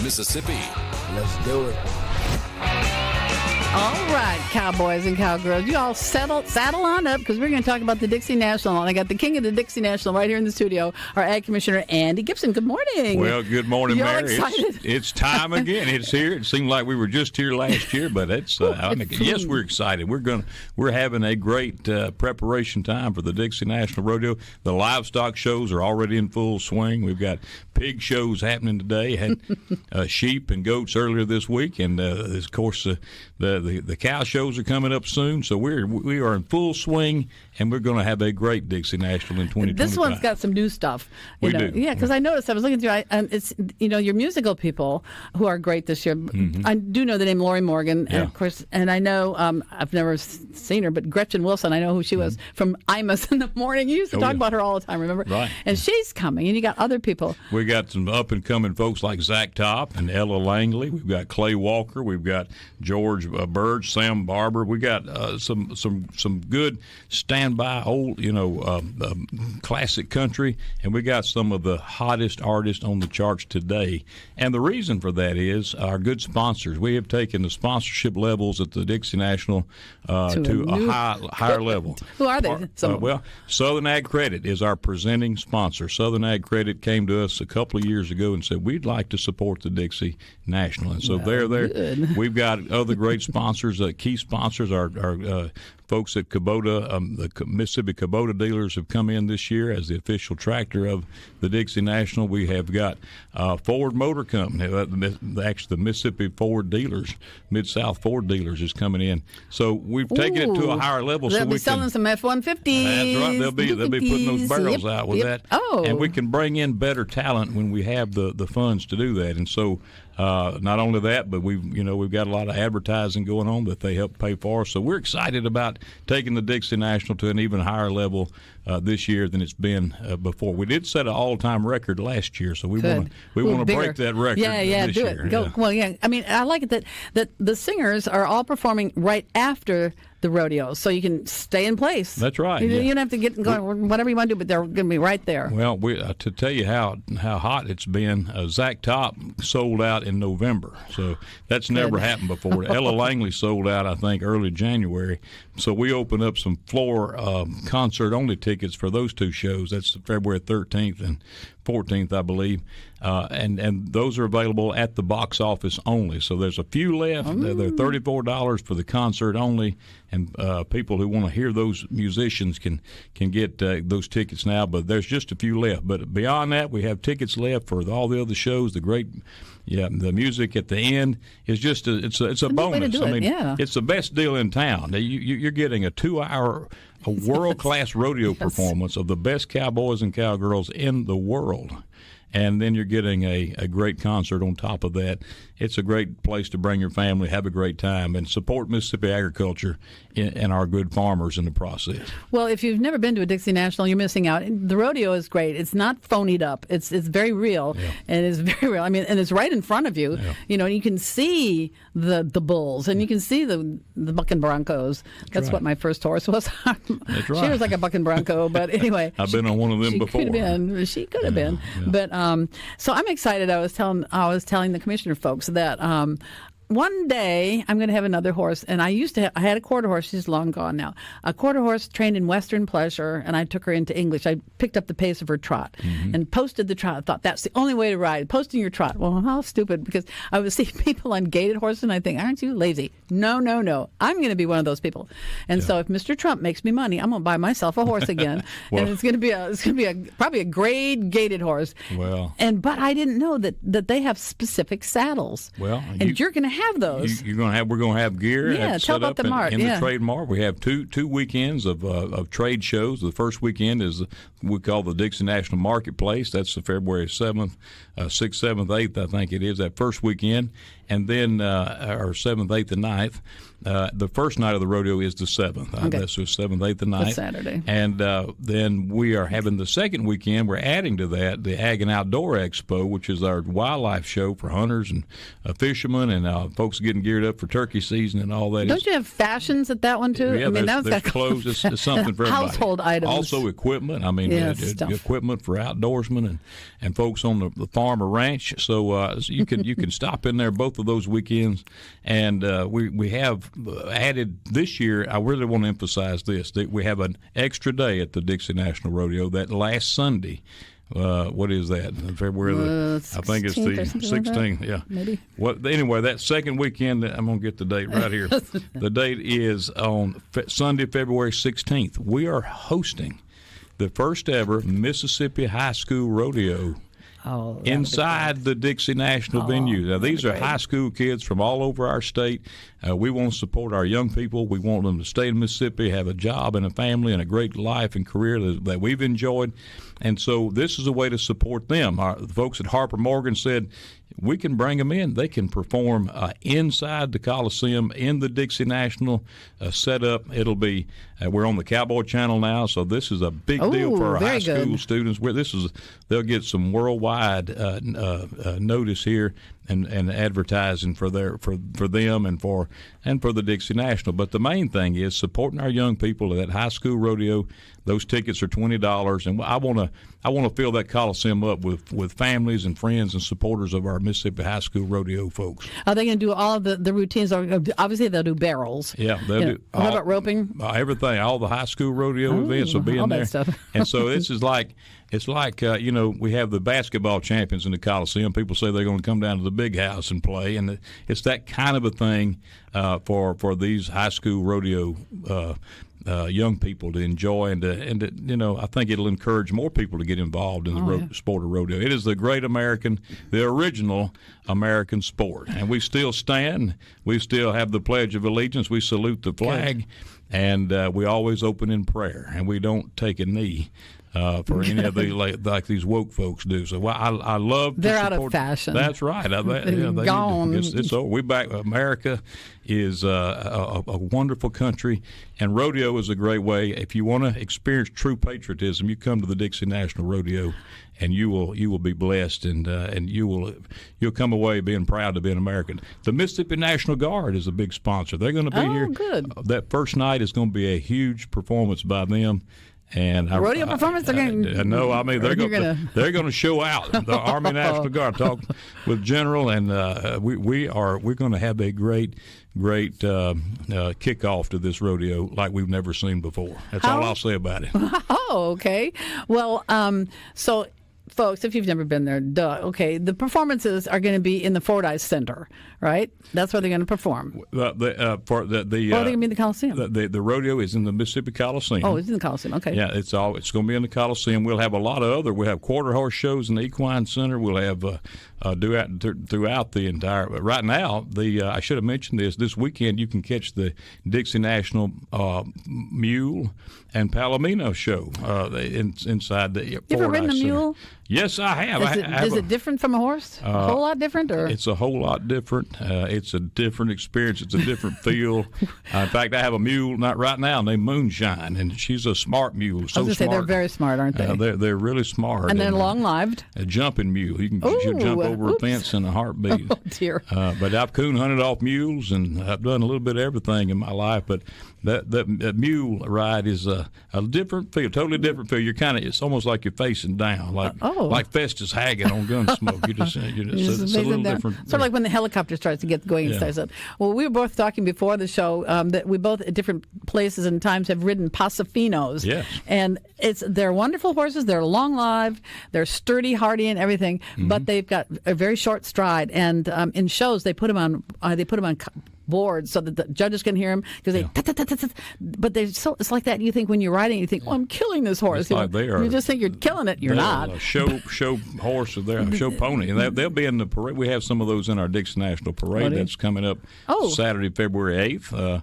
Mississippi. Let's do it. All right, cowboys and cowgirls, you all saddle on up because we're going to talk about the Dixie National. And I got the king of the Dixie National right here in the studio, our Ag Commissioner, Andy Gipson. Good morning. Well, good morning, you all Mary. excited? It's time again. It's here. It seemed like we were just here last year, but it's. Yes, we're excited. We're having a great preparation time for the Dixie National Rodeo. The livestock shows are already in full swing. We've got pig shows happening today. Had sheep and goats earlier this week, and of course the cow shows are coming up soon. So we are in full swing, and we're going to have a great Dixie National in 2025. This one's got some new stuff. We do. Yeah, because I noticed, I was looking through, it's your musical people who are great this year. Mm-hmm. I do know the name Lori Morgan, and of course, and I know, I've never seen her, but Gretchen Wilson, I know who she was from Imus in the Morning. You used to talk about her all the time, remember? Right. And she's coming, and you got other people. We got some up-and-coming folks like Zach Top and Ella Langley. We've got Clay Walker. We've got George Burge, Sam Barber. We got some good standby old, classic country, and we got some of the hottest artists on the charts today. And the reason for that is our good sponsors. We have taken the sponsorship levels at the Dixie National to a higher level. Who are they? Well, Southern Ag Credit is our presenting sponsor. Southern Ag Credit came to us a couple of years ago and said, we'd like to support the Dixie National. And so they're there. Good. We've got other great sponsors. Key sponsors are folks at Kubota. The Mississippi Kubota dealers have come in this year as the official tractor of the Dixie National. We have got Ford Motor Company. Actually, the Mississippi Ford dealers, Mid-South Ford dealers is coming in. So we've taken it to a higher level. They'll so be we selling some F-150s. That's right. They'll be putting those barrels out with that. Oh. And we can bring in better talent when we have the funds to do that. And so not only that, but we've got a lot of advertising going on that they help pay for. So we're excited about taking the Dixie National to an even higher level this year than it's been before. We did set an all-time record last year, so we want to break that record. Yeah, this do year. it. Go. Yeah. Well, yeah. I mean, I like it that the singers are all performing right after the rodeo, so you can stay in place. That's right. You don't have to get going, whatever you want to do, but they're going to be right there. Well, to tell you how hot it's been, Zach Top sold out in November, so that's never happened before. Ella Langley sold out, I think, early January. So we opened up some floor concert-only tickets for those two shows. That's February 13th and 14th, I believe. And those are available at the box office only. So there's a few left. They're $34 for the concert only, and people who want to hear those musicians can get those tickets now. But there's just a few left. But beyond that, we have tickets left for all the other shows. The music at the end is just it's a bonus. It's the best deal in town. You're getting a 2-hour world-class rodeo performance of the best cowboys and cowgirls in the world. And then you're getting a great concert on top of that. It's a great place to bring your family, have a great time, and support Mississippi agriculture and our good farmers in the process. Well, if you've never been to a Dixie National, you're missing out. The rodeo is great. It's not phonied up. It's very real, and it's very real. I mean, and it's right in front of you. Yeah. You can see the bulls, and you can see the bucking broncos. That's what my first horse was. That's right. She was like a bucking bronco, but anyway. I've been on one of them before. She could have been. Yeah. But so I'm excited. I was telling the commissioner folks that one day I'm going to have another horse, and I had a quarter horse. She's long gone now. A quarter horse trained in Western pleasure, and I took her into English. I picked up the pace of her trot and posted the trot. I thought that's the only way to ride, posting your trot. Well, how stupid, because I would see people on gaited horses, and I think, aren't you lazy? No. I'm going to be one of those people. And so if Mr. Trump makes me money, I'm going to buy myself a horse again, and it's going to be probably a grade gaited horse. Well, but I didn't know that they have specific saddles. Well, and you're going to have those. We're going to have gear. Yeah, tell about the mart. In the trade mart, we have two weekends of trade shows. The first weekend is we call the Dixie National Marketplace. That's the February 7th, 6th, 7th, 8th, I think it is, that first weekend. And then our 7th, 8th, and 9th. The first night of the rodeo is the 7th. That's the 7th, 8th, and 9th. That's Saturday. And then we are having the second weekend. We're adding to that the Ag and Outdoor Expo, which is our wildlife show for hunters and fishermen and Folks getting geared up for turkey season and all that. Don't you have fashions at that one too? Yeah, I mean, there's clothes. It's something for everybody. Household items. Also equipment. I mean, equipment for outdoorsmen and folks on the farm or ranch. So you can stop in there both of those weekends. And we have added this year. I really want to emphasize this: that we have an extra day at the Dixie National Rodeo that last Sunday. What is that? February? I think it's the 16th. Like yeah, maybe. Anyway, that second weekend, I'm going to get the date right here. The date is on Sunday, February 16th. We are hosting the first ever Mississippi High School Rodeo. Inside the Dixie National venue. Now, these are high school kids from all over our state. We want to support our young people. We want them to stay in Mississippi, have a job and a family and a great life and career that we've enjoyed. And so this is a way to support them. The folks at Harper Morgan said, we can bring them in. They can perform inside the Coliseum in the Dixie National setup. It'll be we're on the Cowboy Channel now, so this is a big deal for our high school students. They'll get some worldwide notice here and advertising for them and for the Dixie National. But the main thing is supporting our young people at that high school rodeo. Those tickets are $20, and I want to fill that Coliseum up with families and friends and supporters of our Mississippi High School Rodeo folks. Are they going to do all of the routines? Obviously, they'll do barrels. Yeah, they'll do. What about roping? Everything. All the high school rodeo events will be in there. Stuff. And so this is like we have the basketball champions in the Coliseum. People say they're going to come down to the big house and play, and it's that kind of a thing for these high school rodeo young people to enjoy, and I think it'll encourage more people to get involved in the sport of rodeo. It is the great the original American sport, and we still stand. We still have the Pledge of Allegiance. We salute the flag. Good. And we always open in prayer, and we don't take a knee for any of the like these woke folks do. So I love. They're out of fashion. That's right. Gone. It's over. We back. America is a wonderful country, and rodeo is a great way. If you want to experience true patriotism, you come to the Dixie National Rodeo, and you will be blessed, and you'll come away being proud to be an American. The Mississippi National Guard is a big sponsor. They're going to be here. Good. That first night is going to be a huge performance by them. And rodeo performance? They're going to show out. The Army National Guard. Talked with General, and we're going to have a great kickoff to this rodeo like we've never seen before. That's all I'll say about it. Oh, okay. Well, so. Folks, if you've never been there, the performances are going to be in the Fordyce Center, right? That's where they're going to perform. Or are they going to be in the Coliseum? The rodeo is in the Mississippi Coliseum. Oh, it's in the Coliseum. Okay. Yeah, it's going to be in the Coliseum. We'll have a lot of we'll have quarter horse shows in the Equine Center. We'll have throughout the entire. Right now, I should have mentioned this weekend. You can catch the Dixie National Mule and Palomino show inside the. You ever ridden a mule? Yes, I have. Is it different from a horse? A whole lot different, or it's a whole lot different. It's a different experience. It's a different feel. In fact, I have a mule not right now named Moonshine, and she's a smart mule. So I was going to say they're very smart, aren't they? They're really smart. And they're long-lived. A jumping mule. She'll jump over a fence in a heartbeat. Oh dear. But I've coon hunted off mules, and I've done a little bit of everything in my life. But that mule ride is a different feel, totally different feel. It's almost like you're facing down, like Festus Hagen on Gunsmoke. It's a little different. Sort of like when the helicopter starts to get going. Yeah. Well, we were both talking before the show that we both at different places and times have ridden Pasafinos. Yes. And they're wonderful horses. They're long-lived. They're sturdy, hardy, and everything. Mm-hmm. But they've got a very short stride. And in shows, they put them on boards so that the judges can hear them because but it's like that. You think when you're riding, you think, "Oh, I'm killing this horse." You just think you're killing it. You're not. A show horse, or they're a show pony, and they'll be in the parade. We have some of those in our Dixie National Parade that's coming up Saturday, February 8th.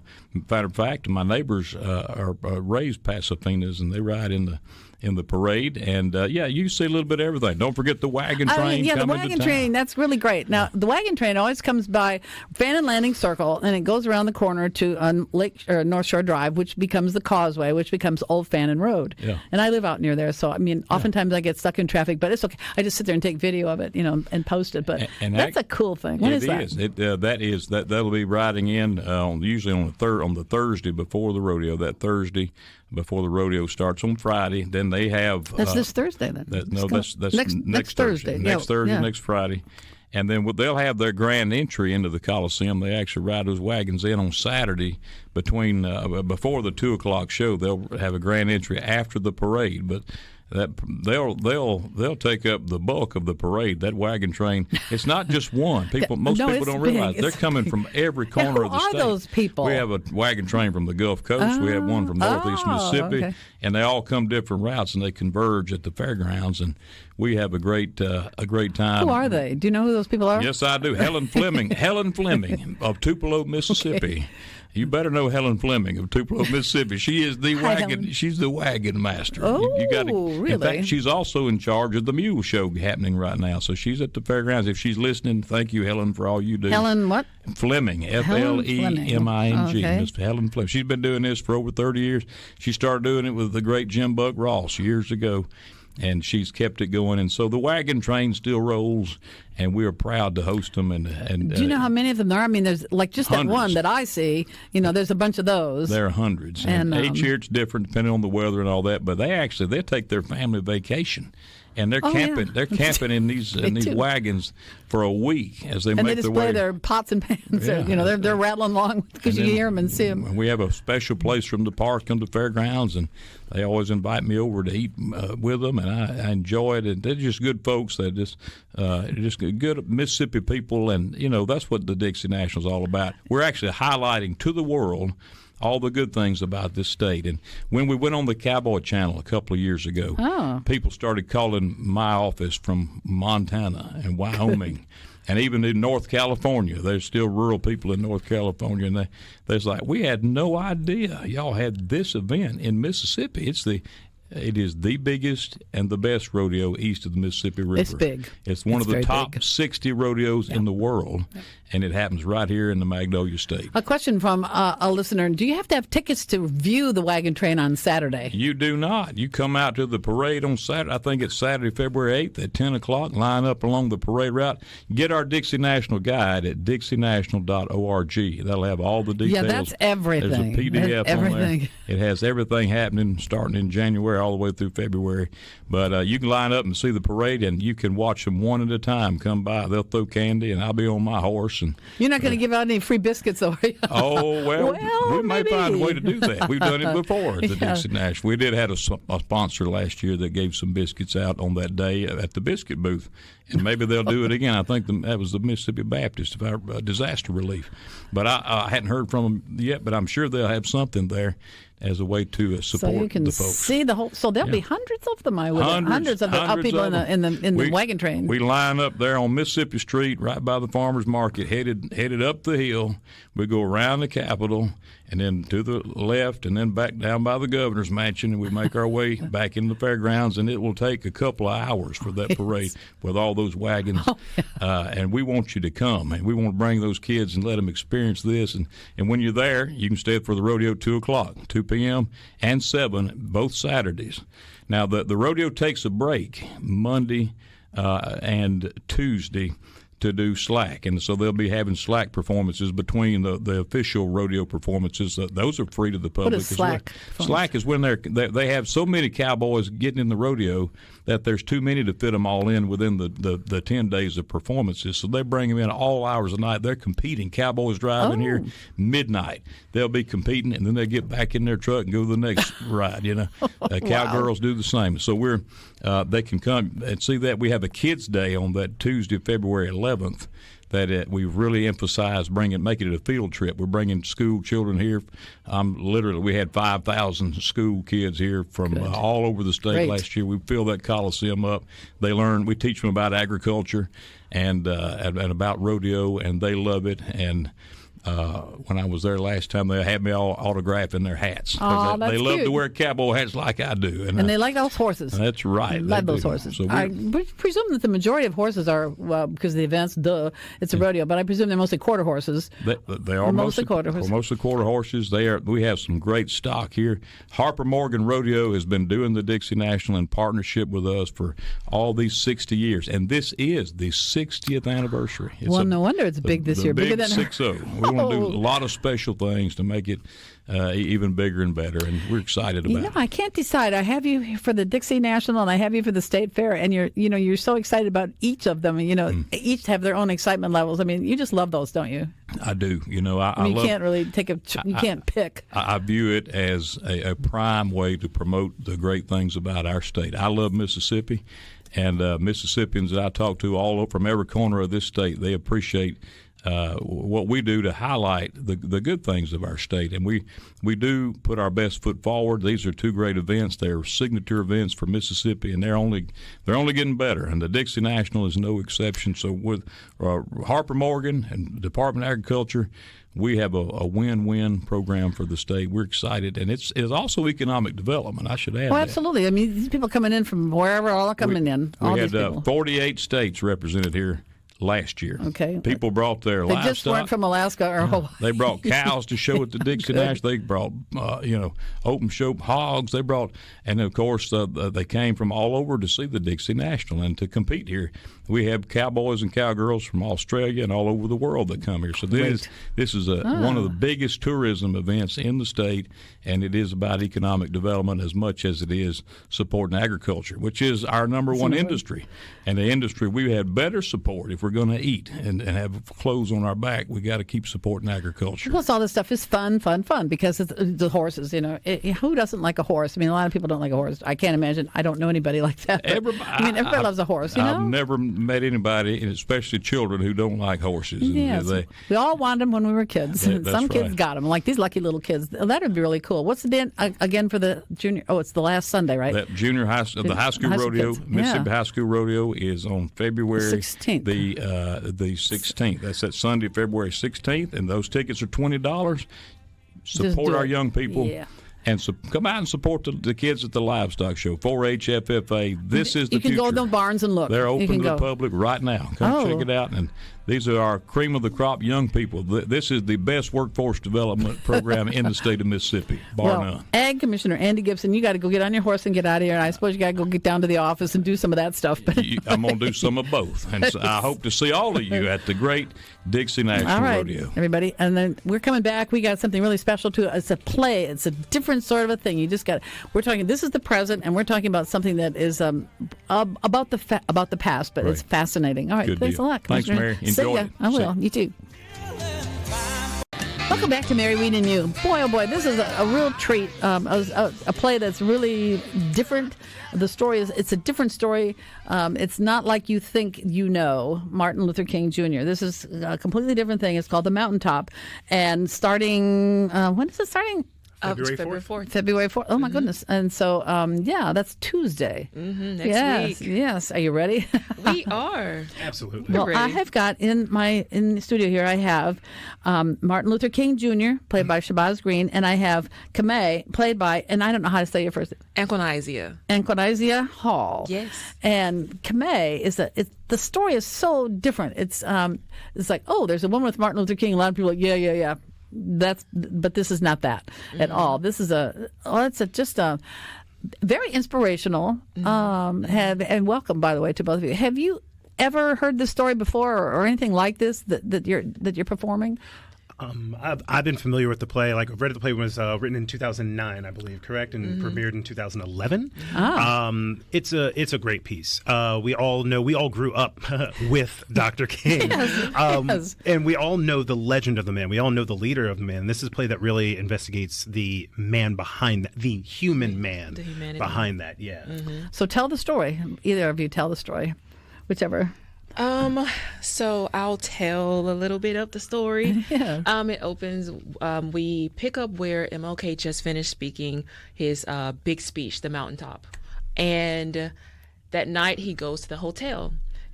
Matter of fact, my neighbors are raised Pasafinas, and they ride in in the parade. And, you see a little bit of everything. Don't forget the wagon train the coming wagon to train, town. that's really great. Now, the wagon train always comes by Fannin Landing Circle, and it goes around the corner to North Shore Drive, which becomes the Causeway, which becomes Old Fannin Road. Yeah. And I live out near there, so, oftentimes I get stuck in traffic, but it's okay. I just sit there and take video of it, and post it. But that's a cool thing. When is that? That'll be riding in usually on the Thursday before the rodeo. That Thursday before the rodeo starts on Friday. Then they have that's this Thursday. Then that's next Thursday. Next Thursday, next Friday. And then they'll have their grand entry into the Coliseum. They actually ride those wagons in on Saturday between before the 2:00 show. They'll have a grand entry after the parade, but they'll take up the bulk of the parade. That wagon train. It's not just one. Most people don't realize they're coming from every corner of the state. Who are those people? We have a wagon train from the Gulf Coast. We have one from Northeast Mississippi, okay. And they all come different routes and they converge at the fairgrounds. And we have a great time. Who are they? Do you know who those people are? Yes, I do. Helen Fleming of Tupelo, Mississippi. Okay. You better know Helen Fleming of Tupelo, Mississippi. She is the wagon. She's the wagon master. Oh, really? In fact, she's also in charge of the mule show happening right now. So she's at the fairgrounds. If she's listening, thank you, Helen, for all you do. Helen what? Fleming, Fleming. Okay. Miss Helen Fleming. She's been doing this for over 30 years. She started doing it with the great Jim Buck Ross years ago. And she's kept it going, and so the wagon train still rolls, and we are proud to host them. And do you know how many of them there are? I mean, there's like just hundreds. That one that I see. There's a bunch of those. There are hundreds, and each year it's different depending on the weather and all that. But they take their family vacation. And they're camping. Yeah. They're camping in these wagons for a week as they make their way. And they display their pots and pans. Yeah. They're rattling along because you hear them and see them. We have a special place from the park on the fairgrounds, and they always invite me over to eat with them, and I enjoy it. And they're just good folks. They're just good Mississippi people, and that's what the Dixie National is all about. We're actually highlighting to the world all the good things about this state. And when we went on the Cowboy Channel a couple of years ago, people started calling my office from Montana and Wyoming. And even in North California, there's still rural people in North California, and they're like, we had no idea y'all had this event in Mississippi. It is the biggest and the best rodeo east of the Mississippi River. It's big. It's one of the top 60 rodeos Yeah. in the world, Yeah. and it happens right here in the Magnolia State. A question from a listener. Do you have to have tickets to view the wagon train on Saturday? You do not. You come out to the parade on Saturday. I think it's Saturday, February 8th at 10 o'clock. Line up along the parade route. Get our Dixie National guide at dixienational.org. That'll have all the details. Yeah, that's everything. There's a PDF everything. on there. It has everything happening starting in January all the way through February. But you can line up and see the parade, and you can watch them one at a time come by. They'll throw candy, and I'll be on my horse. And you're not going to give out any free biscuits, though, are you? Oh, well we may maybe. find a way to do that. We've done it before at the Dixie National. We did have a sponsor last year that gave some biscuits out on that day at the biscuit booth, and maybe they'll do it again. I think that was the Mississippi Baptist disaster relief. But I hadn't heard from them yet, but I'm sure they'll have something there as a way to support so you can the folks. See the whole. So there'll be hundreds of them. Hundreds of people in the wagon train. We line up there on Mississippi Street, right by the farmers market, headed up the hill. We go around the Capitol, and then to the left, and then back down by the governor's mansion, and we make our way back into the fairgrounds. And it will take a couple of hours for that parade with all those wagons. And we want you to come, and we want to bring those kids and let them experience this. And when you're there, you can stay for the rodeo 2 o'clock, 2 p.m. and 7, both Saturdays. Now, the rodeo takes a break Monday and Tuesday to do slack, and so they'll be having slack performances between the official rodeo performances. Those are free to the public. What is slack? Slack is when they have so many cowboys getting in the rodeo that there's too many to fit them all in within the 10 days of performances. So they bring them in all hours of the night. They're competing. Cowboys driving here midnight. They'll be competing, and then they get back in their truck and go to the next ride. Cowgirls do the same. So they can come and see that. We have a kids' day on that Tuesday, February 11th. That we've really emphasized making it a field trip. We're bringing school children here. We had 5,000 school kids here from all over the state last year. We filled that Coliseum up. They learn. We teach them about agriculture and about rodeo, and they love it. And when I was there last time, they had me all autographing their hats. Oh, that's they love cute. to wear cowboy hats like I do. And they like those horses. That's right. Love those horses. So I presume that the majority of horses are, well, because of the events, it's a rodeo, but I presume they're mostly quarter horses. They are mostly quarter horses. Mostly quarter horses. We have some great stock here. Harper Morgan Rodeo has been doing the Dixie National in partnership with us for all these 60 years, and this is the 60th anniversary. No wonder it's big this year. Bigger than 6-0. We want to do a lot of special things to make it even bigger and better, and we're excited about it. I can't decide. I have you for the Dixie National, and I have you for the State Fair, and you're so excited about each of them. Each have their own excitement levels. I mean, you just love those, don't you? I do. You can't really you can't pick. I view it as a prime way to promote the great things about our state. I love Mississippi, and Mississippians that I talk to from every corner of this state, they appreciate what we do to highlight the good things of our state, and we do put our best foot forward. These are two great events. They're signature events for Mississippi, and they're only getting better. And the Dixie National is no exception. So with Harper Morgan and Department of Agriculture, we have a win-win program for the state. We're excited, and it's also economic development. I should add. Oh, absolutely. I mean, these people coming in from wherever, all coming in. We had 48 states represented here last year. Okay. People brought their livestock. They just weren't from Alaska or Hawaii. They brought cows to show at the Dixie National. They brought, open show hogs. They brought, and of course, they came from all over to see the Dixie National and to compete here. We have cowboys and cowgirls from Australia and all over the world that come here. So this is one of the biggest tourism events in the state, and it is about economic development as much as it is supporting agriculture, which is our number one industry. And the industry we had better support if we're going to eat and have clothes on our back. We got to keep supporting agriculture. Plus, all this stuff is fun because it's the horses. Who doesn't like a horse? I mean, a lot of people don't like a horse. I can't imagine. I don't know anybody like that. Everybody loves a horse. I've never met anybody, and especially children, who don't like horses. Yes. We all wanted them when we were kids. Some kids got them, like these lucky little kids. That would be really cool. What's the day again for the junior? Oh, it's the last Sunday, right? That the high school rodeo, Mississippi High School Rodeo, is on February 16th. The 16th. That's that Sunday, February 16th, and those tickets are $20. Support our young people. Yeah. And come out and support the kids at the livestock show, 4-H FFA. This is the future. You can go to the barns and look. They're open to the public right now. Come check it out. And these are our cream of the crop young people. This is the best workforce development program in the state of Mississippi, bar none. Ag Commissioner Andy Gipson, you got to go get on your horse and get out of here. And I suppose you got to go get down to the office and do some of that stuff. I'm going to do some of both. And so I hope to see all of you at the great Dixie National Rodeo. Everybody. And then we're coming back. We got something really special too. It's a play. It's a different sort of a thing. We're talking, this is the present, and we're talking about something that is about the past, but it's fascinating. All right. Good thanks deal. a lot. Thanks, Mary. Enjoy it. I will. You too. Welcome back to Mary, Wieden, and You. Boy, oh boy, this is a real treat. A play that's really different. The story it's a different story. It's not like you think Martin Luther King Jr. This is a completely different thing. It's called The Mountaintop. And starting, when is it starting? February 4th. February 4th. Oh, my goodness. And so, that's Tuesday. Next week. Yes. Are you ready? We are. Absolutely. Well, I have got in the studio here, I have Martin Luther King Jr., played by Shabazz Green, and I have Kamei, played by, and I don't know how to say your first name. Anquanizia Hall. Yes. And Kamei the story is so different. It's like, there's a woman with Martin Luther King. A lot of people are like, yeah. But this is not that at all. This is just a very inspirational. And welcome, by the way, to both of you. Have you ever heard this story before, or anything like this that you're performing? I've been familiar with the play. Like, I've read the play was written in 2009, I believe, correct, and premiered in 2011. It's a great piece. We all grew up with Dr. King, yes. And we all know the legend of the man. We all know the leader of the man. This is a play that really investigates the man behind that, the human man behind that. Yeah. So tell the story. Either of you tell the story, whichever. So I'll tell a little bit of the story. Yeah. It opens, we pick up where MLK just finished speaking his big speech, the Mountaintop. And that night he goes to the hotel.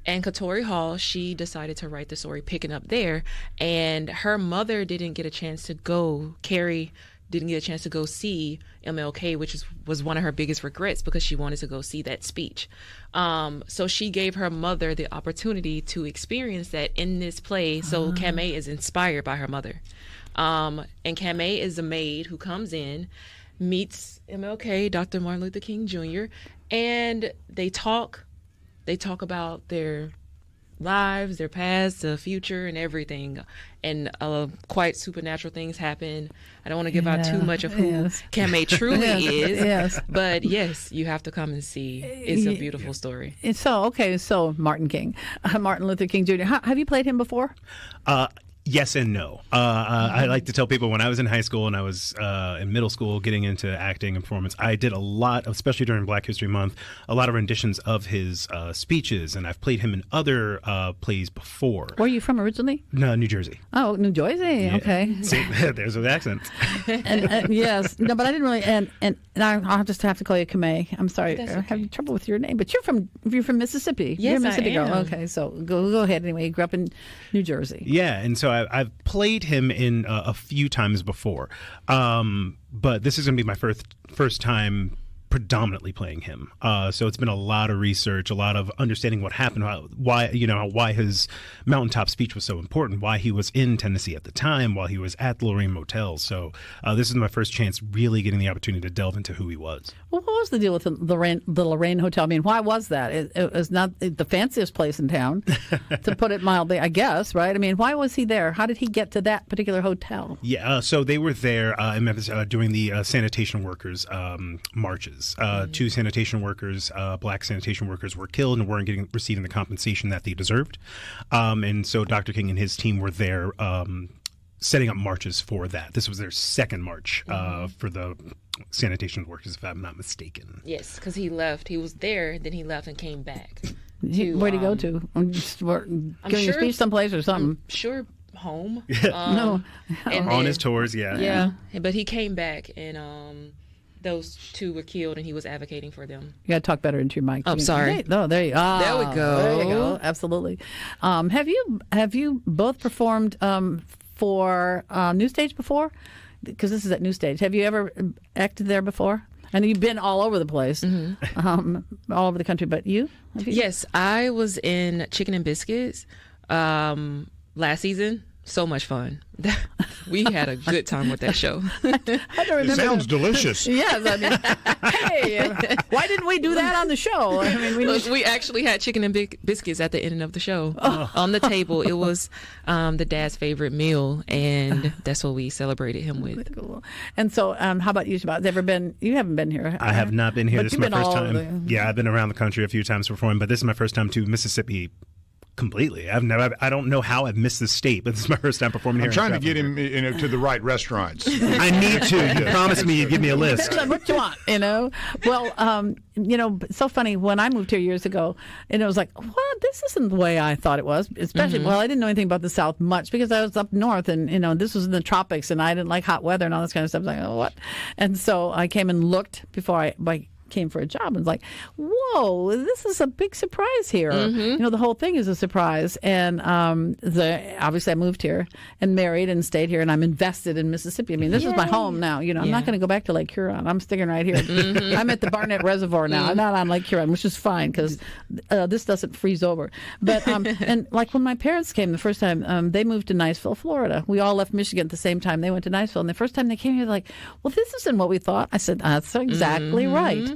And Katori Hall, she decided to write the story picking up there. And her mother didn't get a chance to go, Carrie didn't get a chance to go see MLK, which was one of her biggest regrets because she wanted to go see that speech. So she gave her mother the opportunity to experience that in this play. So Kamei is inspired by her mother. And Kamei is a maid who comes in, meets MLK, Dr. Martin Luther King Jr., and they talk about their lives, their past, the future, and everything. And quite supernatural things happen. I don't want to give out too much of who Kamei truly is. But yes, you have to come and see. It's a beautiful story. So Martin Luther King Jr. Have you played him before? Yes and no. I like to tell people when I was in high school and I was in middle school getting into acting and performance, I did a lot, especially during Black History Month, a lot of renditions of his speeches, and I've played him in other plays before. Where are you from originally? No, New Jersey. Oh, New Jersey. Yeah. Okay. See, there's an accent. Yes. No, but I didn't really. And I'll just have to call you Kamei. I'm sorry. I have trouble with your name, but you're from Mississippi. Yes, you're a Mississippi I am. girl. Okay, so go ahead. Anyway, you grew up in New Jersey. Yeah, and so I've played him in a few times before, but this is going to be my first time predominantly playing him. So it's been a lot of research, a lot of understanding what happened, why his Mountaintop speech was so important, why he was in Tennessee at the time, while he was at the Lorraine Motel. So this is my first chance really getting the opportunity to delve into who he was. Well, what was the deal with the Lorraine Hotel? I mean, why was that? It was not the fanciest place in town, to put it mildly, I guess, right? I mean, why was he there? How did he get to that particular hotel? Yeah, so they were there in Memphis during the sanitation workers marches. Two sanitation workers, black sanitation workers, were killed and weren't receiving the compensation that they deserved. And so Dr. King and his team were there setting up marches for that. This was their second march for the sanitation workers, if I'm not mistaken. Yes, because he left. He was there, then he left and came back. Where'd he go to? Giving a speech someplace or something? I'm sure home. No. On his tours, Yeah. But he came back and... those two were killed, and he was advocating for them. You got to talk better into your mic. Oh, sorry. Hey, no, there you go. There we go. There you go. Absolutely. Have you both performed for New Stage before? Because this is at New Stage. Have you ever acted there before? I know you've been all over the place, all over the country. But you? Yes, I was in Chicken and Biscuits last season. So much fun. We had a good time with that show. I don't remember. It sounds delicious. Yes, I mean, hey, why didn't we do that on the show? I mean, we actually had chicken and biscuits at the end of the show on the table. It was the dad's favorite meal, and that's what we celebrated him with. Cool. And so, how about you, Shabazz? You haven't been here. I have not been here. But This is my first time. Yeah, I've been around the country a few times performing, but this is my first time to Mississippi. Completely. I don't know how I've missed this state, but this is my first time performing here. I'm trying to get him to the right restaurants. I need to. You promised me you'd give me a list. What you want, Well, it's so funny. When I moved here years ago, and it was like, what? This isn't the way I thought it was. Especially, well, I didn't know anything about the South much because I was up north, and this was in the tropics, and I didn't like hot weather and all this kind of stuff. I was like, oh, what? And so I came and looked before I came for a job, and was like, whoa, this is a big surprise here. The whole thing is a surprise. And obviously I moved here and married and stayed here, and I'm invested in Mississippi. I mean, this is my home now. I'm not going to go back to Lake Huron. I'm sticking right here. I'm at the Barnett Reservoir now. I'm not on Lake Huron, which is fine because this doesn't freeze over. But and like when my parents came the first time, they moved to Niceville, Florida. We all left Michigan at the same time. They went to Niceville, and the first time they came here, they're like, well, this isn't what we thought. I said, that's exactly right.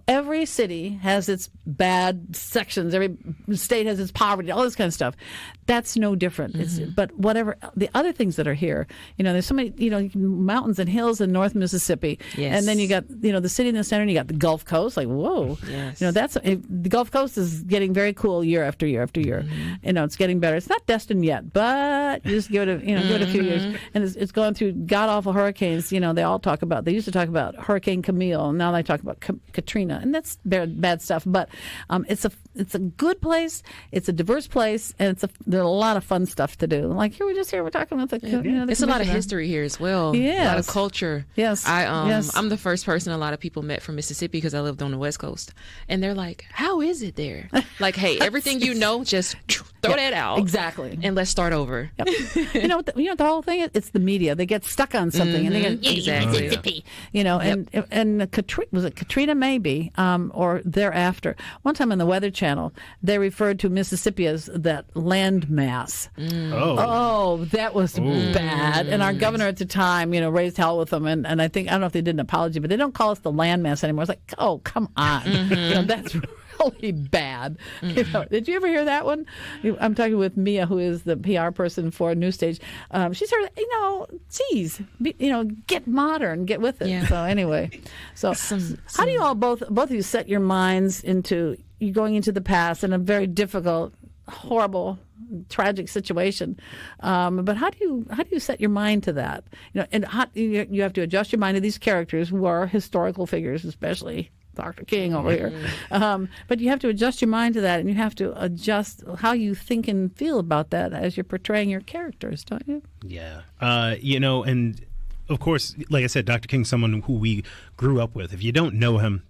Every city has its bad sections. Every state has its poverty, all this kind of stuff. That's no different. But whatever the other things that are here, there's so many, mountains and hills in North Mississippi. Yes. And then you got, the city in the center, and you got the Gulf Coast. Like, whoa. Yes. The Gulf Coast is getting very cool year after year after year. It's getting better. It's not destined yet, but you just give it a few years. And it's going through god awful hurricanes. They all talk about. They used to talk about Hurricane Camille, and now they talk about Katrina, and that's bad stuff. But it's a good place. It's a diverse place, and there's a lot of fun stuff to do. Like here, we're talking about the it's a lot of history here as well. Yes. A lot of culture. Yes. I'm the first person a lot of people met from Mississippi because I lived on the West Coast, and they're like, "How is it there?" Like, hey, everything you know, just throw that out. Exactly. And let's start over. Yep. you know the whole thing. It's the media. They get stuck on something, and they get exactly. Mississippi. And was it Katrina maybe or thereafter? One time on the Weather Channel, they referred to Mississippi as that landmass. Oh, that was bad. And our governor at the time, raised hell with them. And I don't know if they did an apology, but they don't call us the landmass anymore. It's like, oh, come on, that's really bad. Did you ever hear that one? I'm talking with Mia, who is the PR person for New Stage. She said, geez, get modern, get with it. Yeah. So anyway, how do you all both of you set your minds into you going into the past in a very difficult, horrible, tragic situation? But how do you set your mind to that? And you have to adjust your mind to these characters who are historical figures, especially Dr. King over here. But you have to adjust your mind to that, and you have to adjust how you think and feel about that as you're portraying your characters, don't you? Yeah. And of course, like I said, Dr. King's someone who we grew up with. If you don't know him,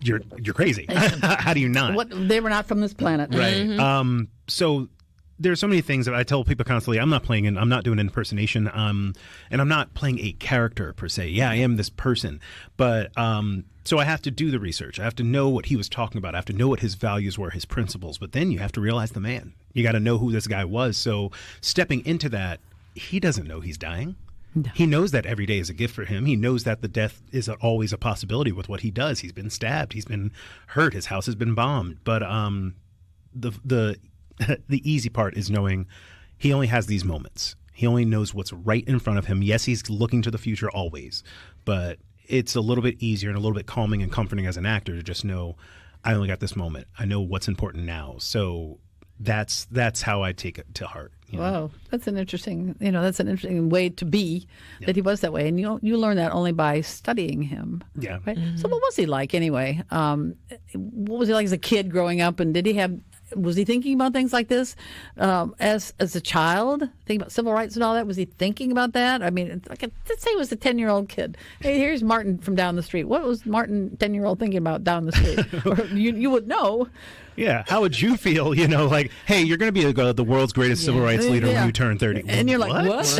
you're crazy. How do you not? They were not from this planet. Right. So there's so many things that I tell people constantly. I'm not doing an impersonation. And I'm not playing a character per se. Yeah, I am this person. But so I have to do the research. I have to know what he was talking about. I have to know what his values were, his principles. But then you have to realize the man. You got to know who this guy was. So stepping into that, he doesn't know he's dying. No. He knows that every day is a gift for him. He knows that the death is always a possibility with what he does. He's been stabbed. He's been hurt. His house has been bombed. But the easy part is knowing he only has these moments. He only knows what's right in front of him. Yes, he's looking to the future always, but it's a little bit easier and a little bit calming and comforting as an actor to just know I only got this moment. I know what's important now. So that's how I take it to heart. Wow, that's an interesting way to be. Yep. That he was that way, and you learn that only by studying him. Yeah. Right? So what was he like anyway? What was he like as a kid growing up, and was he thinking about things like this as a child? Thinking about civil rights and all that? Was he thinking about that? I mean, let's say he was a 10-year-old kid. Hey, here's Martin from down the street. What was Martin, 10-year-old, thinking about down the street? Or you would know. Yeah, how would you feel, like, hey, you're going to be the world's greatest civil rights leader when you turn 30. And you're like, what?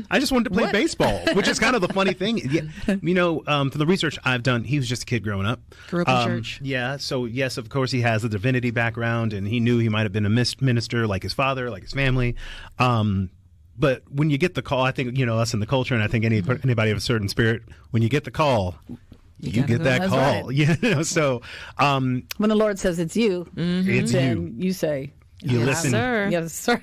I just wanted to play baseball, which is kind of the funny thing. Yeah, from the research I've done, he was just a kid growing up. Grew up in church. Yeah, so yes, of course, he has a divinity background, and he knew he might have been a minister like his father, like his family. But when you get the call, I think, us in the culture, and I think anybody of a certain spirit, when you get the call, you get that call. Right. So when the Lord says it's you, it's then you say, you listen. Sir. Yes, sir.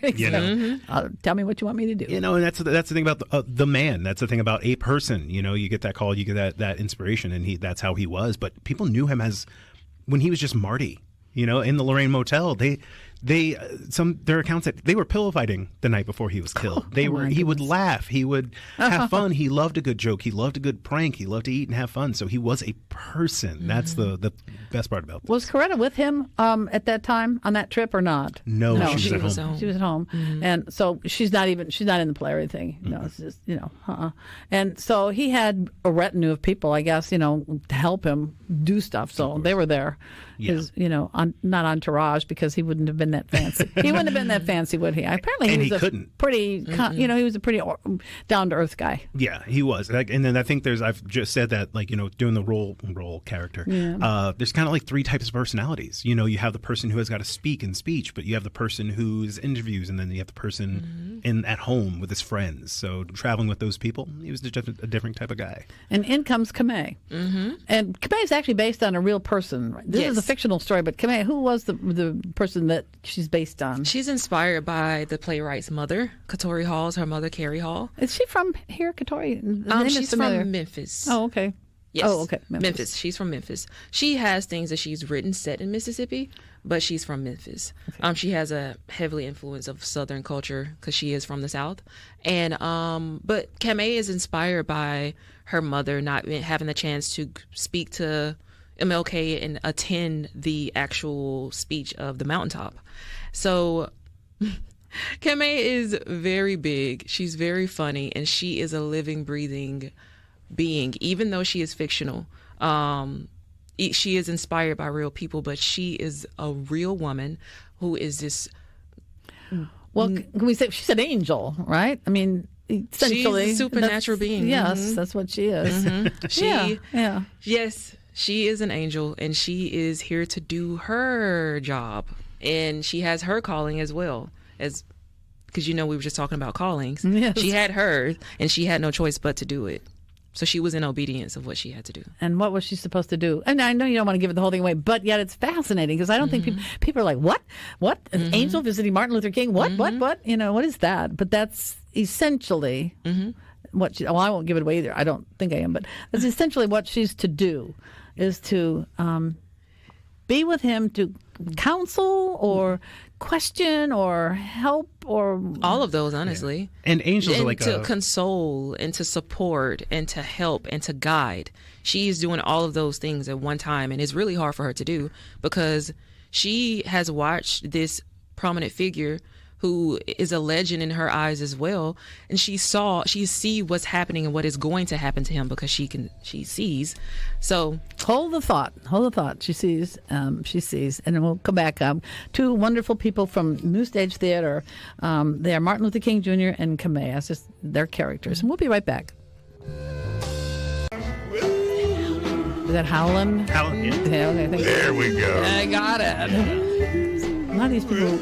Tell me what you want me to do. And that's the thing about the man. That's the thing about a person. You get that call, you get that inspiration, and that's how he was. But people knew him as when he was just Marty. In the Lorraine Motel, their accounts that they were pillow fighting the night before he was killed. He would laugh, he would have fun. He loved a good joke, he loved a good prank, he loved to eat and have fun. So he was a person. That's the best part about this. Was Coretta with him at that time on that trip or not? No, she was at home. She was at home, and so she's not in the play or anything. No, it's just And so he had a retinue of people, I guess, to help him do stuff. So they were there. Yeah. His, not entourage, because he wouldn't have been that fancy. He wouldn't have been that fancy, would he? Apparently, he couldn't. Pretty, he was a pretty down to earth guy. Yeah, he was. And then I think I've just said that, doing the role character. Yeah. There's kind of like three types of personalities. You have the person who has got to speak in speech, but you have the person who's interviews, and then you have the person at home with his friends. So traveling with those people, he was just a different type of guy. And in comes Kamei. And Kamei is actually based on a real person. Right? This is a fictional story, but Kamei, who was the person that she's based on? She's inspired by the playwright's mother, Katori Hall's her mother, Carrie Hall. Is she from here, Katori? She's from Memphis. Oh, okay. Yes. Oh, okay. Memphis. She's from Memphis. She has things that she's written set in Mississippi, but she's from Memphis. Okay. She has a heavily influence of Southern culture because she is from the South. And but Kamei is inspired by her mother not having the chance to speak to MLK and attend the actual speech of the Mountaintop. So Kame is very big. She's very funny, and she is a living, breathing being, even though she is fictional. She is inspired by real people, but she is a real woman who is this. Well, can we say she's an angel, right? I mean, essentially, she's a supernatural being. Yes, that's what she is. Yes, she is an angel, and she is here to do her job, and she has her calling as well as. Because we were just talking about callings. Yes. She had hers, and she had no choice but to do it. So she was in obedience of what she had to do. And what was she supposed to do? And I know you don't want to give the whole thing away, but yet it's fascinating because I don't think people are like, what? An angel visiting Martin Luther King? What? What is that? But that's essentially what she, I won't give it away either. I don't think I am, but that's essentially what she's to do, is to be with him to counsel or question or help or all of those, honestly. Yeah. And angels are like to console and to support and to help and to guide. She's doing all of those things at one time, and it's really hard for her to do because she has watched this prominent figure who is a legend in her eyes as well, and she see what's happening and what is going to happen to him because she sees. So hold the thought. She sees, and then we'll come back. Two wonderful people from New Stage Theater. They are Martin Luther King Jr. and Kamea. It's just their characters, and we'll be right back. Is that Howlin'? Howlin', yeah. Okay, There we go. I got it. A lot of these people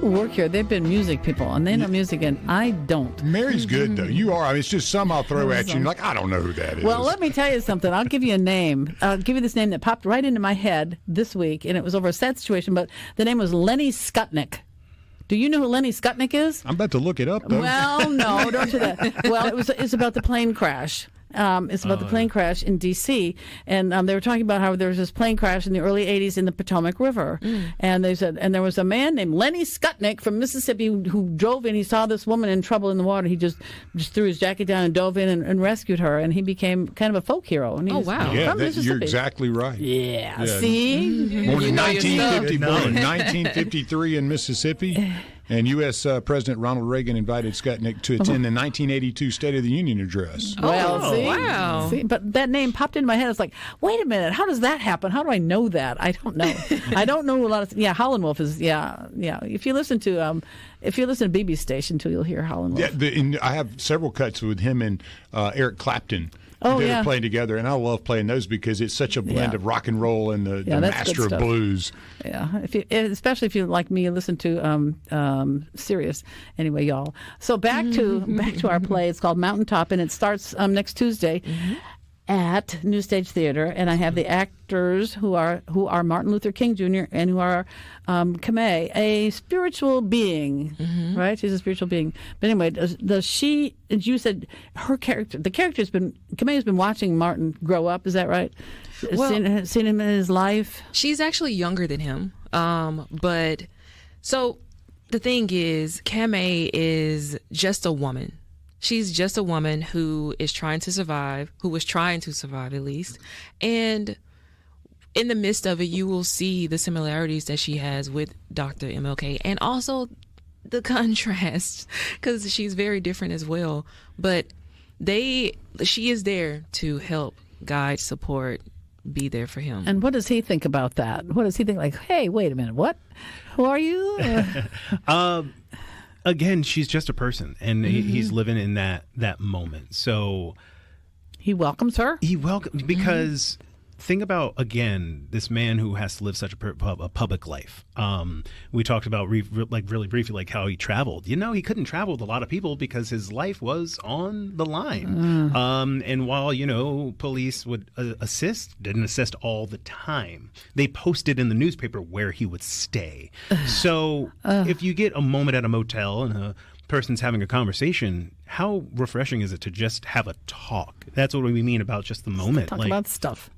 work here. They've been music people, and they know music, and I don't. Mary's good, though. You are. I mean, it's just some I'll throw at you, and like, I don't know who that is. Well, let me tell you something. I'll give you a name. I'll give you this name that popped right into my head this week, and it was over a sad situation, but the name was Lenny Skutnik. Do you know who Lenny Skutnik is? I'm about to look it up, though. Well, no, don't do that. Well, it's about the plane crash. It's about the plane crash in D.C. And they were talking about how there was this plane crash in the early 80s in the Potomac River. And they said, and there was a man named Lenny Skutnik from Mississippi who drove in. He saw this woman in trouble in the water. He just threw his jacket down and dove in and rescued her. And he became kind of a folk hero. And wow. Yeah, from Mississippi. you're exactly right. Yeah. See? Born in You know 1953 in Mississippi. And U.S. President Ronald Reagan invited Skutnik to attend the 1982 State of the Union address. Well, see? Wow. See? But that name popped into my head. It's like, wait a minute, how does that happen? How do I know that? I don't know. I don't know a lot of. Yeah, Howlin' Wolf is. Yeah. If you listen to BB Station too, you'll hear Howlin' Wolf. Yeah, I have several cuts with him and Eric Clapton. They're playing together, and I love playing those because it's such a blend of rock and roll and the master of blues. Yeah, especially if you like me, listen to Sirius. Anyway, y'all. So back to our play. It's called Mountaintop, and it starts next Tuesday at New Stage Theater, and I have the actors who are Martin Luther King Jr. and who are Kame, a spiritual being, right? She's a spiritual being. But anyway, does she? As you said, her character, the character Kame has been watching Martin grow up. Is that right? Well, seen him in his life. She's actually younger than him. But so the thing is, Kame is just a woman. She's just a woman who is trying to survive, who was trying to survive at least. And in the midst of it, you will see the similarities that she has with Dr. MLK and also the contrasts because she's very different as well. But she is there to help, guide, support, be there for him. And what does he think about that? What does he think? Like, hey, wait a minute, what? Who are you? Again, she's just a person, and he's living in that moment. So he welcomes her. Because think about, again, this man who has to live such a public life. We talked about really briefly, like how he traveled. He couldn't travel with a lot of people because his life was on the line. And while, police would didn't assist all the time. They posted in the newspaper where he would stay. So if you get a moment at a motel and a person's having a conversation, how refreshing is it to just have a talk? That's what we mean about just the moment. Talk about stuff.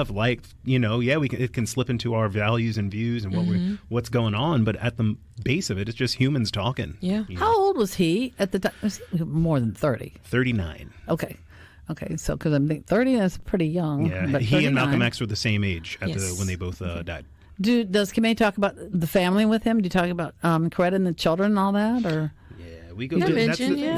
Like, it can slip into our values and views and what's going on, but at the base of it, it's just humans talking. Yeah. How old was he at the time? Was he more than 30? 39. Okay. Okay, so because I'm thinking 30, that's pretty young. Yeah, but he 39. and Malcolm X were the same age when they both died. Does Kamei talk about the family with him? Do you talk about Coretta and the children and all that, or? We go. They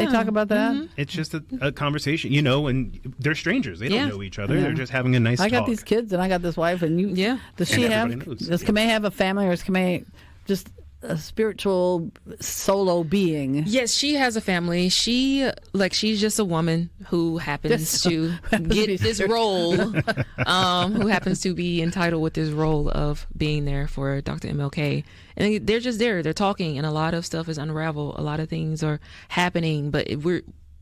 talk about that. Mm-hmm. It's just a conversation, and they're strangers. They don't know each other. They're just having a nice. I got these kids and I got this wife, and you. Yeah. Does she have? Does Kamei have a family, or is Kamei just a spiritual solo being? Yes, she has a family. She's just a woman who happens to get this role, who happens to be entitled with this role of being there for Dr. MLK. And they're just there. They're talking, and a lot of stuff is unraveled. A lot of things are happening, but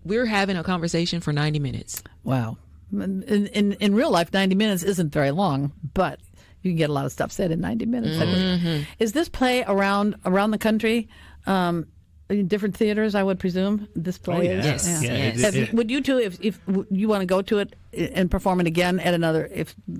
we're having a conversation for 90 minutes. Wow. In real life, 90 minutes isn't very long, but you can get a lot of stuff said in 90 minutes. Mm-hmm. Is this play around the country? In different theaters, I would presume this play is. Yes. Yes. Would you two, if you want to go to it and perform it again at another,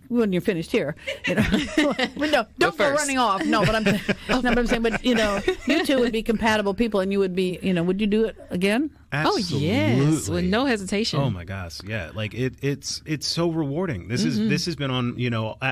when you're finished here, don't go running off. No, but I'm saying, but you two would be compatible people, and you would be, would you do it again? Absolutely. Oh yes, with no hesitation. Oh my gosh, yeah, like it's so rewarding. This has been on.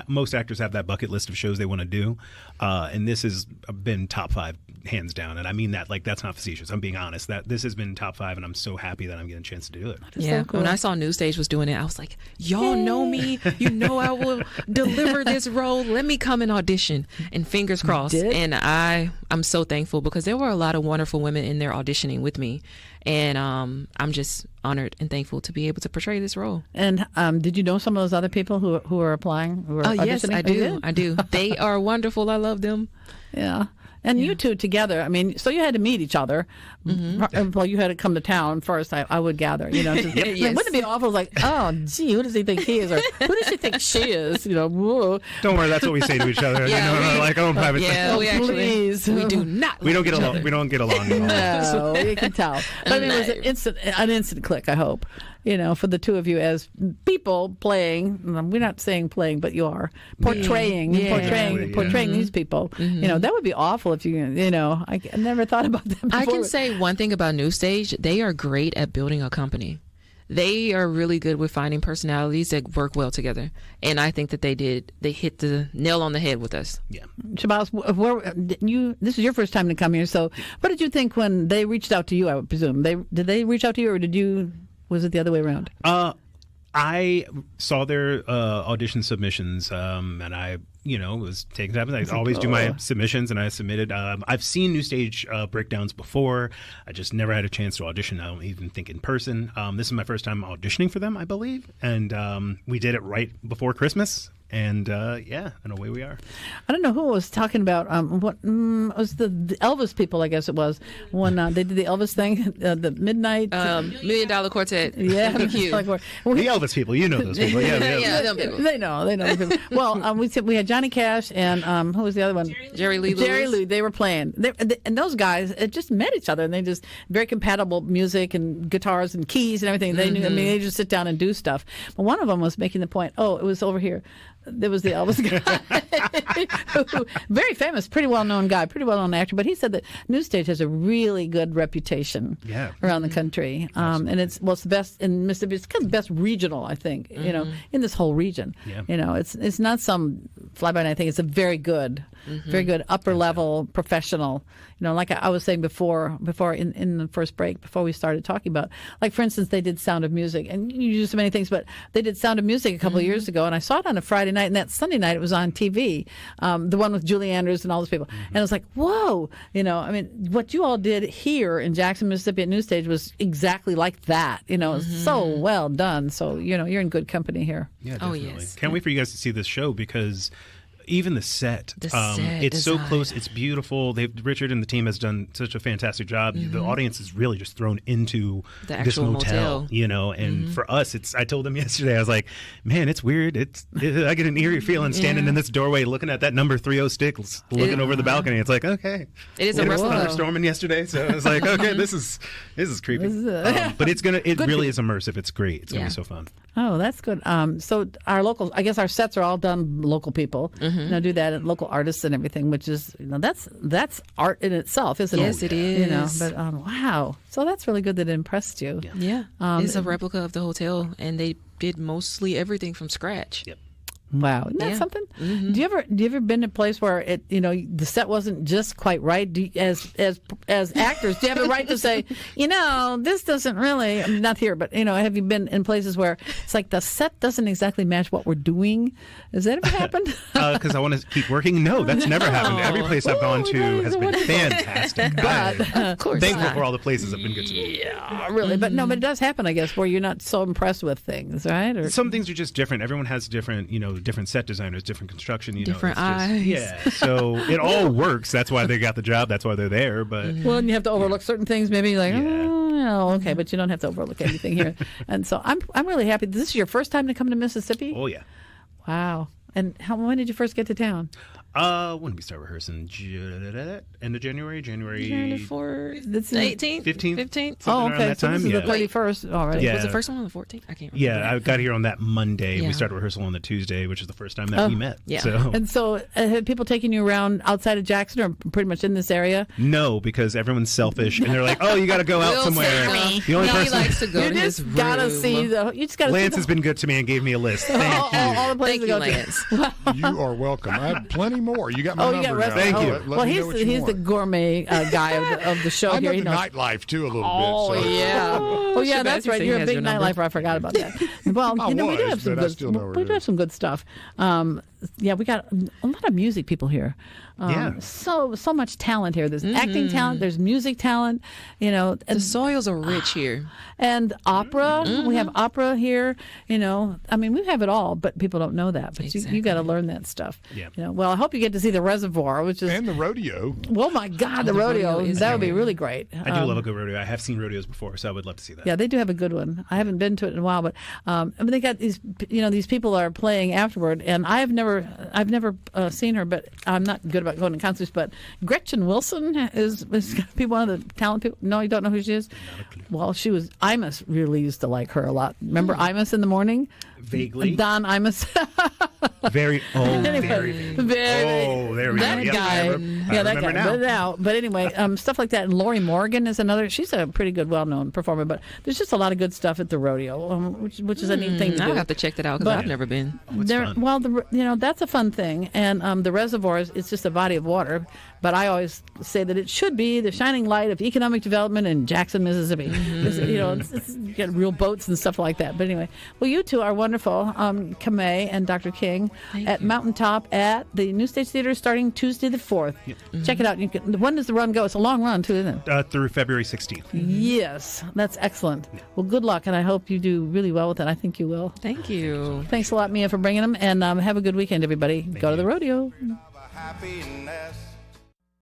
Most actors have that bucket list of shows they want to do, and this has been top 5 hands down, and I mean that like that's not facetious. I'm being honest. That this has been top 5, and I'm so happy that I'm getting a chance to do it. Yeah, so cool. When I saw New Stage was doing it, I was like, y'all know me. I will deliver this role. Let me come and audition. And fingers crossed. And I'm so thankful because there were a lot of wonderful women in there auditioning with me. And I'm just honored and thankful to be able to portray this role. And did you know some of those other people who are applying? Who are auditioning? Yes, I do. I do. They are wonderful. I love them. Yeah. And you two together, I mean, so you had to meet each other. Mm-hmm. Well, you had to come to town first, I would gather. Yes. Wouldn't it be awful? Like, oh, gee, who does he think he is? Or who does she think she is? Whoa. Don't worry, that's what we say to each other. Like our own private thing. Yeah, we do not. We don't get along. We don't get along at all. No, you can tell. But I mean, it was an instant click, I hope. For the two of you as people playing. We're not saying playing, but you are portraying these people. Mm-hmm. That would be awful if I never thought about that before. I can say one thing about New Stage: they are great at building a company. They are really good with finding personalities that work well together, and I think that they hit the nail on the head with us. Yeah, Shabazz, this is your first time to come here. So, what did you think when they reached out to you? I would presume did they reach out to you, or did you? Was it the other way around? I saw their audition submissions, and I, was taking time. I always do my submissions, and I submitted. I've seen New Stage breakdowns before. I just never had a chance to audition. I don't even think in person. This is my first time auditioning for them, I believe, and we did it right before Christmas. And and away we are. I don't know who was talking about what was the Elvis people, I guess it was, when they did the Elvis thing, the midnight $1 Million Quartet. Yeah, the Elvis people, those people. Yeah, them people. They know the people. Well, we had Johnny Cash and who was the other one? Jerry Lee Lewis. They were playing, and those guys just met each other, and they just very compatible music and guitars and keys and everything. They knew. I mean, they just sit down and do stuff. But one of them was making the point. Oh, it was over here. There was the Elvis guy, very famous, pretty well-known guy, pretty well-known actor. But he said that New Stage has a really good reputation around the country, and it's the best in Mississippi. It's kind of the best regional, I think, in this whole region. Yeah. It's not some fly-by-night thing. It's a very good upper-level professional. Like I was saying before in the first break, before we started talking about, like for instance, they did Sound of Music, and you do so many things, but they did Sound of Music a couple of years ago, and I saw it on a Friday night, and that Sunday night it was on TV, the one with Julie Andrews and all those people, and I was like, whoa, I mean, what you all did here in Jackson, Mississippi at New Stage was exactly like that. It was so well done. So you're in good company here. Yeah, definitely. Oh yes. Can't wait for you guys to see this show because even the set, it's design. So close. It's beautiful. Richard and the team has done such a fantastic job. The audience is really just thrown into this motel, and for us, I told them yesterday, I was like, man, it's weird. I get an eerie feeling standing in this doorway, looking at that number 30 stick, looking over the balcony. It's like, okay. It was thunderstorming yesterday, so I was like, okay, this is creepy. But it really is immersive. It's great. It's going to be so fun. Oh, that's good. So I guess our sets are all done local people. Do that and local artists and everything, which is that's art in itself, isn't it? Yes, it is. But wow, so that's really good that it impressed you. Yeah, it's a replica of the hotel, and they did mostly everything from scratch. Yep. Wow, isn't that something? Do you ever been to a place where the set wasn't just quite right? As actors, do you have the right to say, this doesn't really? I'm not here, but have you been in places where it's like the set doesn't exactly match what we're doing? Has that ever happened? Because I want to keep working. No, that's never happened. Every place I've gone to has been fantastic. But of course, thankful for all the places have been good to me. Yeah, really. But no, but it does happen, I guess, where you're not so impressed with things, right? Or some things are just different. Everyone has different set designers, different construction, different eyes. Yeah, so it all works. That's why they got the job. That's why they're there. But well, and you have to overlook certain things. Maybe like, okay, but you don't have to overlook anything here. And so I'm really happy. This is your first time to come to Mississippi? Oh yeah. Wow. And when did you first get to town? When did we start rehearsing? End of January? January 4th, 18th? 15th. Oh, okay. That so time? This is the 31st already. Yeah. Was the first one on the 14th? I can't remember. Yeah, I got here on that Monday. Yeah. We started rehearsal on the Tuesday, which is the first time that we met. Yeah. And so have people taken you around outside of Jackson or pretty much in this area? No, because everyone's selfish and they're like, oh, you got to go out somewhere. The only he person likes to go to his room. You just gotta Lance see has been good to me and gave me a list. Thank you. all the places Thank to you, go Lance. You are welcome. I have plenty more. You got my number now. Thank you. Let me know what you he's want. the gourmet guy of the show I'm here. into nightlife too a little Oh bit. So. yeah. Oh yeah, Shabazz, that's you right. say You're he a has big your number. nightlifer. I forgot about that. Well, I we do was, have some but I still know where we it do have is. some good stuff. We got a lot of music people here. Yeah. So much talent here. There's acting talent. There's music talent. The soils are rich here. And opera. We have opera here. I mean, we have it all, but people don't know that. But you got to learn that stuff. Yeah. Well, I hope you get to see the reservoir, which is And the rodeo. Oh my God, the rodeo. That would be really great. I do love a good rodeo. I have seen rodeos before, so I would love to see that. Yeah, they do have a good one. I haven't been to it in a while, but they got these. These people are playing afterward, and I've never seen her, but I'm not good about going to concerts. But Gretchen Wilson is going to be one of the talent people. No, you don't know who she is? Well, she was. Imus really used to like her a lot. Remember Imus in the morning? Vaguely. Don Imus. Very old. Anyway, very. Oh, there we go. that Yep, guy. I that remember guy. now. But anyway, stuff like that. And Lori Morgan is another. She's a pretty good, well-known performer. But there's just a lot of good stuff at the rodeo, which is a neat thing to do. I'll have to check that out because I've never been. Fun. Well, that's a fun thing. And the reservoirs, it's just a body of water. But I always say that it should be the shining light of economic development in Jackson, Mississippi. You got real boats and stuff like that. But anyway, well, you two are wonderful, Kamei and Dr. King, at Mountaintop at the New Stage Theater starting Tuesday the 4th. Yep. Check it out. When does the run go? It's a long run, too, isn't it? Through February 16th. Yes, that's excellent. Well, good luck, and I hope you do really well with it. I think you will. Thank you. Thanks a lot, Mia, for bringing them, and have a good weekend, everybody. Go to the rodeo. Happiness.